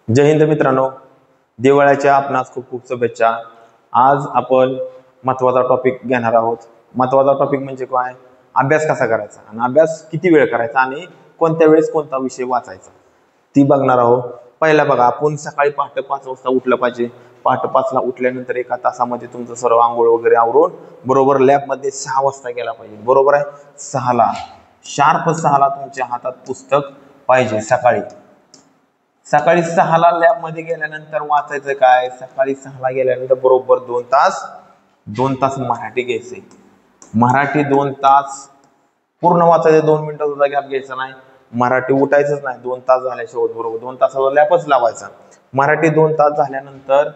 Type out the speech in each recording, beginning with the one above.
जय हिंद मित्रांनो, दिवाळीच्या आपणास खूप खूप शुभेच्छा। आज आपण महत्त्वाचा टॉपिक घेणार आहोत। महत्त्वाचा टॉपिक म्हणजे काय, अभ्यास कसा करायचा आणि अभ्यास किती वेळ करायचा आणि कोणत्या वेळेस कोणता विषय वाचायचा ती बघणार आहोत। पहिला बघा, आपण सकाळी पहाटे 5 वाजता उठलं पाहिजे। पहाटे 5 ला उठल्यानंतर एका तासामध्ये तुमचं सर्व आंघोळ वगैरे आवरून बरोबर लॅबमध्ये 6 वाजता गेला पाहिजे। बरोबर आहे, 6 ला शार्प 6 ला तुमच्या हातात पुस्तक पाहिजे। सकाळी 6 ला लॅब मध्ये गेल्यानंतर वाचायचं काय, सकाळी 6 ला गेल्यानंतर बरोबर 2 तास मराठी घ्यायचे। मराठी 2 तास पूर्ण वाचायचं, 2 मिनिटं सुद्धा गॅप घ्यायचा नाही। मराठी उठायचंच नाही, 2 तास झाल्याशिवाय बरोबर 2 तासाचा लॅपच लावायचा। मराठी 2 तास झाल्यानंतर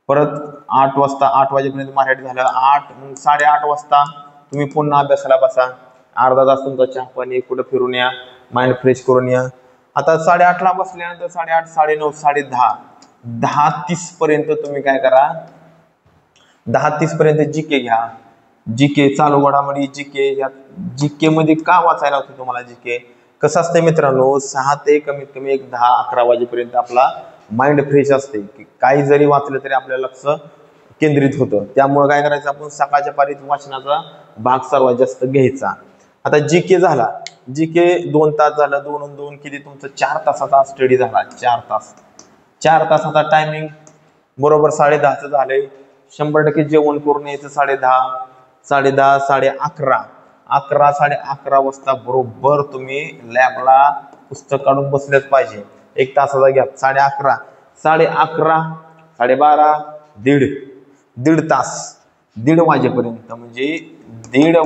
परत 8 वाजता 8 वाजेपर्यंत मराठी झालं, 8:30 वाजता तुम्ही पुन्हा अभ्यासाला बसा। अर्धा तास तुमचा चहा पाणी, कुठं फिरून या, माइंड फ्रेश करून या। आता 8:30 ला बसल्यानंतर 8:30, 9:30, 10:30, 10:30 पर्यंत तुम्ही काय करा, 10:30 पर्यंत जीके घ्या। जीके चालू घडामोडी, जीके मध्ये का वाचायला होतं तुम्हाला? जीके कसं असतं मित्रांनो, 6 ते कमीत कमी 10-11 वाजेपर्यंत आपला माइंड फ्रेश असते की काही जरी वाचलं तरी आपल्याला लक्ष केंद्रित होतं। त्यामुळे काय करायचं, आपण सकाळच्या पारीत वाचनाचा भाग सर्वात जास्त घ्यायचा। आता जीके झाला, जीके 2 तास झालं, 2 आणि 2 किती तुमचं 4 तासाचा स्टडी झाला। 4 तासाचा टायमिंग बरोबर 10:30 झालंय। 100% जेवण करून यायचं 10:30, 11:30, 11 वाजता बरोबर तुम्ही लॅबला पुस्तक काढून बसलेच पाहिजे। 1 तासाचा गॅप, 11:30, 12:30, दीड तास, 1:30 वाजेपर्यंत, म्हणजे 1:30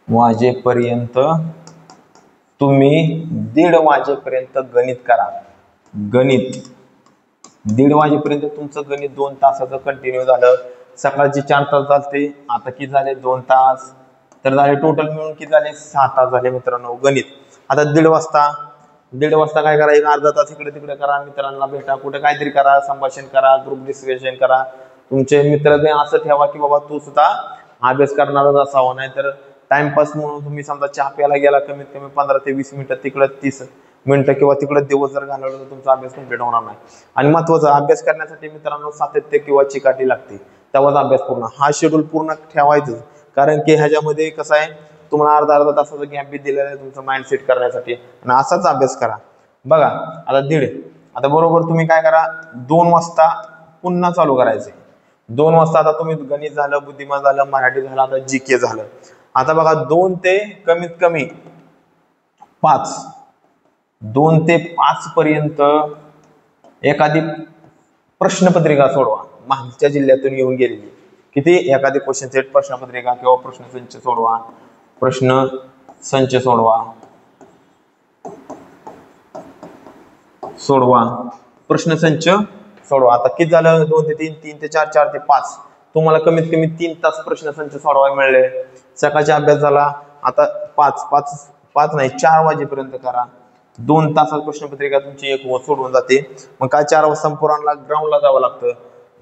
वाजेपर्यंत तुम्ही 1:30 वाजेपर्यंत गणित करा। गणित 1:30 वाजेपर्यंत तुमचं गणित 2 तासाचं कंटिन्यू झालं। सकाळचे 4 तास झाले, आता किती झाले, 2 तास, तर झाले टोटल मिळून किती झाले, 6 तास झाले मित्रांनो गणित। आता 1:30 वाजता काय करा, एक अर्धा तास इकडे तिकडे करा, मित्रांना भेटा, कुठे काहीतरी करा, संभाषण करा, ग्रुप डिस्कशन करा। तुमचे मित्र असं ठेवा की बाबा तू सुद्धा अभ्यास करणारच असावा, नाहीतर टाइमपास म्हणून तुम्ही समजा चहा प्यायला गेला, कमीत कमी 15 ते 20 मिनिटं तिकडे, 30 मिनिटं किंवा तिकडे दिवस जर घालवलं तर तुमचा अभ्यास कंप्लीट होणार नाही। आणि महत्वाचा, अभ्यास करण्यासाठी मित्रांनो सातत्य किंवा चिकाटी लागते, तेव्हाच अभ्यास पूर्ण, हा शेड्यूल पूर्ण ठेवायचं। कारण की ह्याच्यामध्ये कसं आहे, तुम्हाला अर्धा तासाचा गॅप बी दिलेला आहे तुमचं माइंड सेट करण्यासाठी, आणि असाच अभ्यास करा। बघा आता 1:30, आता बरोबर तुम्ही काय करा, 2 वाजता पुन्हा चालू करायचे। 2 वाजता आता तुम्ही गणित झालं, बुद्धिमान झालं, मराठी झालं, आता जीके झालं। आता बघा 2 ते कमीत कमी 5, 2 ते 5 पर्यंत एखादी प्रश्नपत्रिका सोडवा, मागच्या जिल्ह्यातून येऊन गेलेली, किती, एखादी क्वेश्चन सेट प्रश्नपत्रिका किंवा प्रश्नसंच सोडवा, प्रश्नसंच सोडवा। आता किती झालं, 2 ते 3, 3 ते 4, 4 ते 5, तुम्हाला कमीत कमी 3 तास प्रश्नसंच सोडवायला मिळले। सकाळचा अभ्यास झाला, आता 5 नाही 4 वाजेपर्यंत करा। 2 तासात प्रश्नपत्रिका तुमची एक सोडवून जाते। मग काय 4 वाजता पुराणला ग्राउंडला जावं लागतं,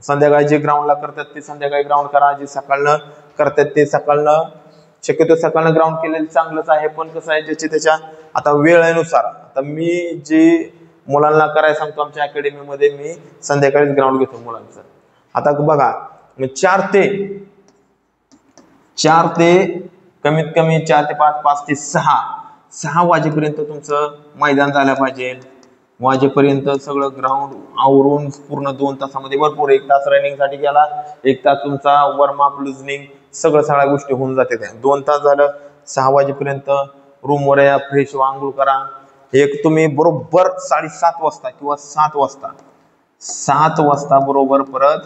संध्याकाळी जे ग्राउंडला करतात ते संध्याकाळी ग्राउंड करा, जे सकाळनं करतात ते सकाळनं, शक्यतो सकाळनं ग्राउंड केलेलं चांगलंच आहे, पण कसं आहे ज्याच्या त्याच्या आता वेळेनुसार, आता मी जे मुलांना करायला सांगतो आमच्या अकॅडमीमध्ये, मी संध्याकाळीच ग्राउंड घेतो मुलांचं। आता बघा 4 ते कमीत कमी 4 ते 5, 5 ते 6 वाजेपर्यंत तुमचं मैदान झालं पाहिजे। वाजेपर्यंत सगळं ग्राउंड आवरून पूर्ण 2 तासामध्ये भरपूर, 1 तास रनिंग साठी गेला, 1 तास तुमचा वॉर्मअप, लुजनिंग, सगळ्या गोष्टी होऊन जाते। 2 तास झालं, 6 वाजेपर्यंत रूमवर या, फ्रेश व्हा, आंघोळ करा। एक तुम्ही बरोबर 7:30 वाजता किंवा 7 वाजता बरोबर परत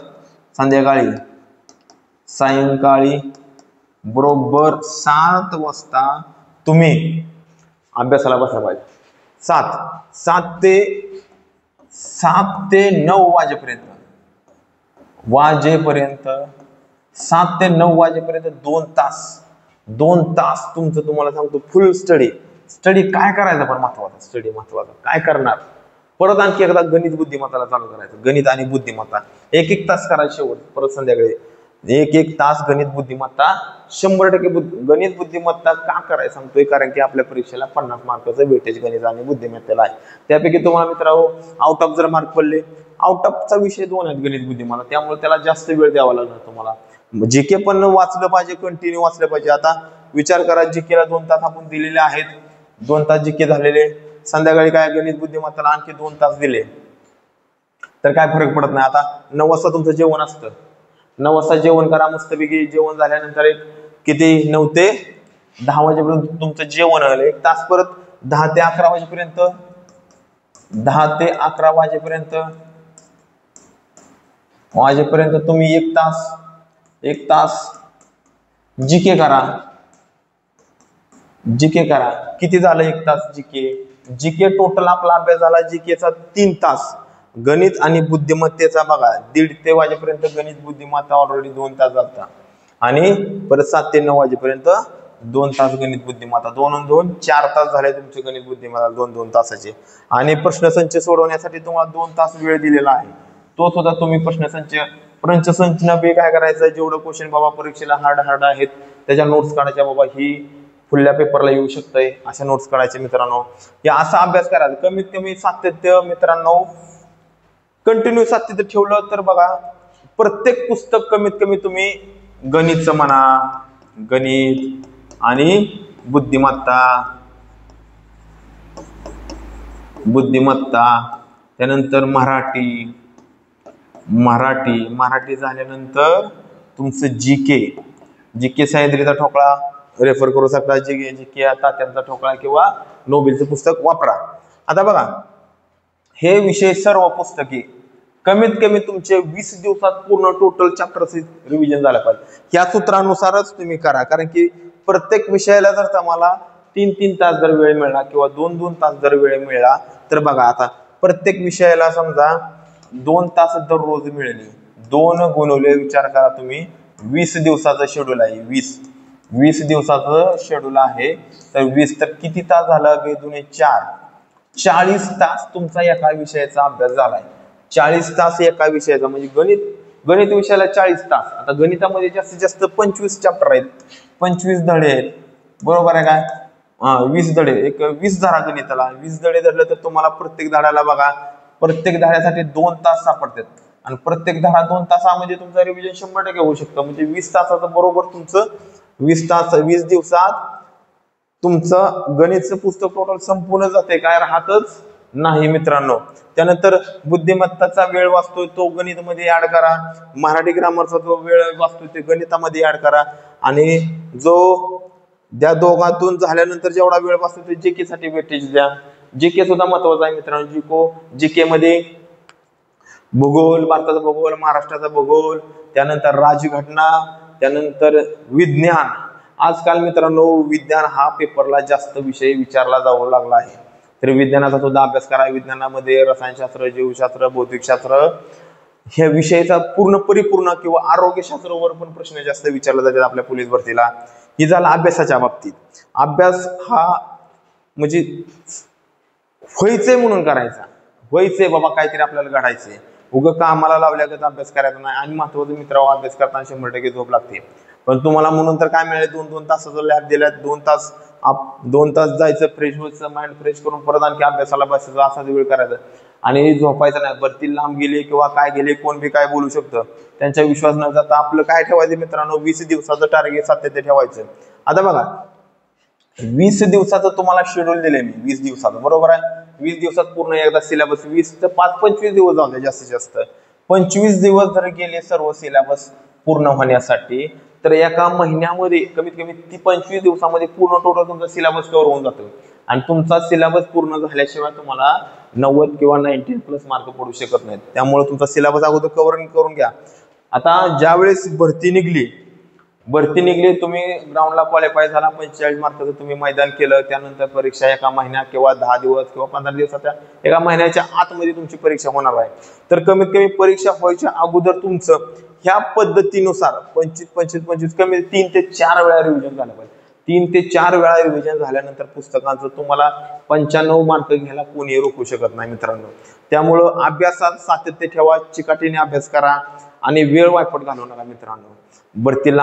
सायंकाळी बरोबर 7 वाजता तुम्ही अभ्यासाला बसला पाहिजे। 7 ते 9 वाजेपर्यंत 7 ते 9 वाजेपर्यंत 2 तास तुमचं, तुम्हाला सांगतो फुल स्टडी काय करायचं, पण महत्वाचं काय करणार, परत आणखी एकदा गणित बुद्धिमत्ताला चालू करायचं। गणित आणि बुद्धिमत्ता 1-1 तास करायचं, शेवट परत संध्याकाळी 1-1 तास गणित बुद्धिमत्ता 100% गणित बुद्धिमत्ता का करायला सांगतोय, कारण की आपल्या परीक्षेला 50 मार्काचं वेटेज गणित आणि बुद्धिमत्तेला आहे. त्यापैकी तुम्हाला मित्रांनो आउट ऑफ जर मार्क पडले, आउट ऑफचा विषय 2 आहेत गणित बुद्धिमत्ता, त्यामुळे त्याला जास्त वेळ द्यावा लागणार तुम्हाला. जीके पण वाचलं पाहिजे, कंटिन्यू वाचलं पाहिजे. आता विचार करा, जीकेला 2 तास आपण दिलेले आहेत, 2 तास जीके झालेले, संध्याकाळी काय गणित बुद्धिमत्ताला आणखी 2 तास दिले तर काय फरक पडत नाही. आता 9 वाजता तुमचं जेवण असतं, 9 वाजता जेवण करा मस्तपैकी. जेवण झाल्यानंतर एक किती 9 ते 10 वाजेपर्यंत तुमचं जेवण आलं, 1 तास परत 10 ते 11 वाजेपर्यंत, 10 ते 11 वाजेपर्यंत तुम्ही 1 तास जीके करा. जीके करा. किती झालं 1 तास जीके टोटल आपला अभ्यास झाला जीकेचा 3 तास. गणित आणि बुद्धिमत्तेचा बघा 1:30 ते वाजेपर्यंत गणित बुद्धिमत्ता ऑलरेडी 2 तास जाता, आणि परत 7 ते 9 वाजेपर्यंत 2 तास गणित बुद्धिमत्ता, 2 आणि 2 4 तास झाले तुमचे गणित बुद्धिमत्ता 2-2 तासाचे. आणि प्रश्नसंच सोडवण्यासाठी तुम्हाला 2 तास वेळ दिलेला आहे, तो सुद्धा तुम्ही प्रश्नसंच बी काय करायचं, जेवढं क्वेश्चन बाबा परीक्षेला हार्ड आहेत त्याच्या नोट्स काढायच्या. बाबा ही फुल्या पेपरला येऊ शकतंय अशा नोट्स काढायचे मित्रांनो. या असा अभ्यास करायचा, कमीत कमी सातत्य मित्रांनो, कंटिन्यू सातत्य ठेवलं तर बघा प्रत्येक पुस्तक कमीत कमी तुम्ही गणितचं म्हणा, गणित आणि बुद्धिमत्ता, त्यानंतर मराठी झाल्यानंतर तुमचं जीके सह्याद्रीचा ठोकळा रेफर करू शकता, जीके तात्यांचा ठोकळा किंवा नोबेलचं पुस्तक वापरा. आता बघा हे विषय सर्व पुस्तके कमीत कमी तुमचे 20 दिवसात पूर्ण टोटल चॅप्टरचे रिव्हिजन झालं पाहिजे. या सूत्रानुसारच तुम्ही करा, कारण की प्रत्येक विषयाला जर तुम्हाला 3-3 तास जर वेळ मिळाला किंवा 2-2 तास जर वेळ मिळाला तर बघा आता प्रत्येक विषयाला समजा 2 तास दररोज मिळाली, 2 गुणवले विचार करा तुम्ही 20 दिवसाचं शेड्यूल आहे, 20 दिवसाचं शेड्यूल आहे तर 20 तर किती तास झालं, 2-4 40 तास तुमचा एका विषयाचा अभ्यास झालाय. 40 तास एका विषयाचा म्हणजे गणित विषयाला 40 तास. आता गणितामध्ये जास्तीत जास्त 25 चॅप्टर आहेत, 25 धडे आहेत, बरोबर आहे काय? 20 धडे, एक 20 धडा गणिताला, 20 धडे धरले तर तुम्हाला प्रत्येक धड्याला बघा, प्रत्येक धड्यासाठी 2 तास सापडतात, आणि प्रत्येक धडा 2 तासामध्ये तुमचं रिव्हिजन 100% होऊ शकतं. म्हणजे 20 तासाचं बरोबर तुमचं 20 दिवसात तुमचं गणितचं पुस्तक टोटल संपूर्ण जाते, काय राहतच नाही मित्रांनो. त्यानंतर बुद्धिमत्ताचा वेळ वाचतोय तो गणितामध्ये ऍड करा, मराठी ग्रामरचा जो वेळ वाचतोय ते गणितामध्ये ऍड करा, आणि जो त्या दोघातून झाल्यानंतर जेवढा वेळ वाचतोय ते जीके साठी वेटेज द्या. जीके सुद्धा महत्वाचा आहे मित्रांनो. जीके मध्ये भूगोल, भारताचा भूगोल, महाराष्ट्राचा भूगोल, त्यानंतर राजघटना, त्यानंतर विज्ञान. आजकाल मित्रांनो विज्ञान हा पेपरला जास्त विषय विचारला जाऊ लागला आहे, तर विज्ञानाचा सुद्धा अभ्यास करा. विज्ञानामध्ये रसायनशास्त्र, जीवशास्त्र, भौतिकशास्त्र ह्या विषयाचा परिपूर्ण किंवा आरोग्यशास्त्रावर पण प्रश्न जास्त विचारले जातात आपल्या पोलीस भरतीला. ही झाला अभ्यासाच्या बाबतीत. अभ्यास हा म्हणजे व्हायचंय म्हणून करायचा, व्हायचंय बाबा काहीतरी आपल्याला घडायचंय, उगं कामाला लावल्यागत अभ्यास करायचा नाही. आणि महत्वाचं मित्रांनो, अभ्यास करताना 100% झोप लागते, पण तुम्हाला म्हणून तर काय मिळाले 2-2 तासाचा लॅब दिल्यात, 2 तास जायचं, फ्रेश व्हायचं, माइंड फ्रेश करून परत आणखी अभ्यासाला बसायचं, असा वेळ करायचा आणि झोपायचं नाही. भरती लांब गेली किंवा काय गेले, कोण बी काय बोलू शकतं, त्यांचा विश्वास न जाता आपलं काय ठेवायचं मित्रांनो, 20 दिवसाचं टार्गेट सातत्य ठेवायचं. आता बघा 20 दिवसाचं तुम्हाला शेड्यूल दिले मी, 20 दिवसाचं बरोबर आहे. 20 दिवसात पूर्ण एकदा सिलेबस, 20 ते 25 दिवस जाऊ दे जास्तीत जास्त, 25 दिवस जर गेले सर्व सिलेबस पूर्ण होण्यासाठी, तर एका महिन्यामध्ये कमीत कमी 25 दिवसामध्ये पूर्ण टोटल तुमचा सिलेबस कव्हर होऊन जातो. आणि तुमचा सिलेबस पूर्ण झाल्याशिवाय तुम्हाला 90 किंवा 90+ मार्क पडू शकत नाहीत. त्यामुळे तुमचा सिलेबस अगोदर कव्हर करून घ्या. आता ज्यावेळेस भरती निघली, तुम्ही ग्राउंडला क्वालिफाय झाला, 45 मार्काचं तुम्ही मैदान केलं, त्यानंतर परीक्षा एका महिन्यात किंवा 10 दिवस किंवा 15 दिवसाच्या एका महिन्याच्या आतमध्ये तुमची परीक्षा होणार आहे. तर कमीत कमी परीक्षा व्हायच्या अगोदर तुमचं ह्या पद्धतीनुसार 25 कमी 3 ते 4 वेळा रिव्हिजन झालं पाहिजे. 3 ते 4 वेळा रिव्हिजन झाल्यानंतर पुस्तकांचं तुम्हाला 95 मार्क घ्यायला कोणी रोखू शकत नाही मित्रांनो. त्यामुळं अभ्यासात सातत्य ठेवा, चिकाटीने अभ्यास करा आणि वेळ वायपट घालवू नका मित्रांनो. भरतीला